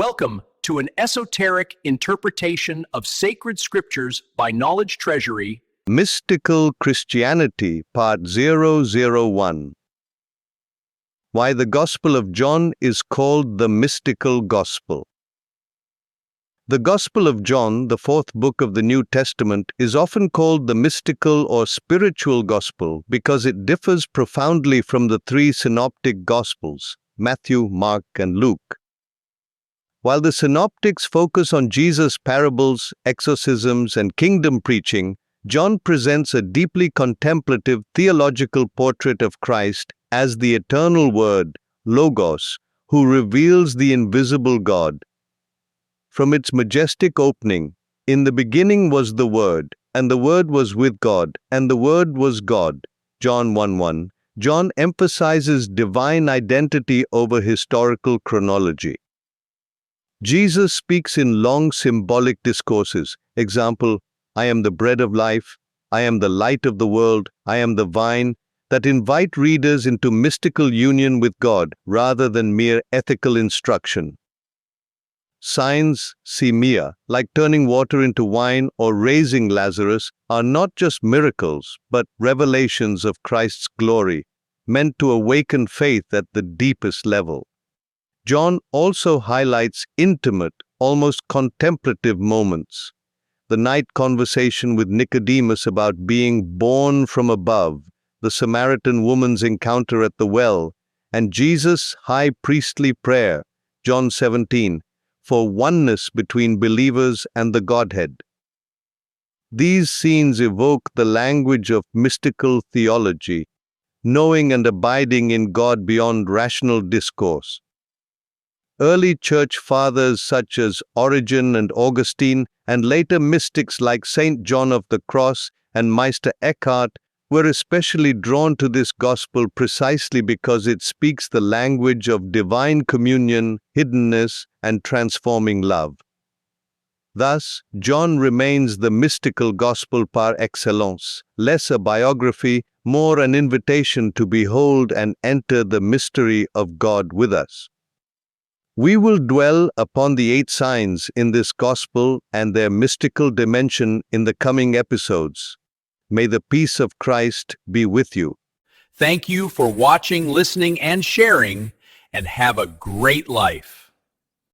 Welcome to an esoteric interpretation of sacred scriptures by Knowledge Treasury. Mystical Christianity, Part 001. Why the Gospel of John is called the mystical gospel. The Gospel of John, the fourth book of the New Testament, is often called the mystical or spiritual gospel because it differs profoundly from the three synoptic gospels, Matthew, Mark, and Luke. While the synoptics focus on Jesus' parables, exorcisms, and kingdom preaching, John presents a deeply contemplative theological portrait of Christ as the eternal Word, Logos, who reveals the invisible God. From its majestic opening, "In the beginning was the Word, and the Word was with God, and the Word was God," John 1:1, John emphasizes divine identity over historical chronology. Jesus speaks in long symbolic discourses. Example, "I am the bread of life, I am the light of the world, I am the vine," that invite readers into mystical union with God rather than mere ethical instruction. Signs, semia, like turning water into wine or raising Lazarus, are not just miracles, but revelations of Christ's glory, meant to awaken faith at the deepest level. John also highlights intimate, almost contemplative moments. The night conversation with Nicodemus about being born from above, the Samaritan woman's encounter at the well, and Jesus' high priestly prayer, John 17, for oneness between believers and the Godhead. These scenes evoke the language of mystical theology, knowing and abiding in God beyond rational discourse. Early church fathers such as Origen and Augustine, and later mystics like Saint John of the Cross and Meister Eckhart, were especially drawn to this gospel precisely because it speaks the language of divine communion, hiddenness, and transforming love. Thus, John remains the mystical gospel par excellence, less a biography, more an invitation to behold and enter the mystery of God with us. We will dwell upon the 8 signs in this gospel and their mystical dimension in the coming episodes. May the peace of Christ be with you. Thank you for watching, listening, and sharing, and have a great life.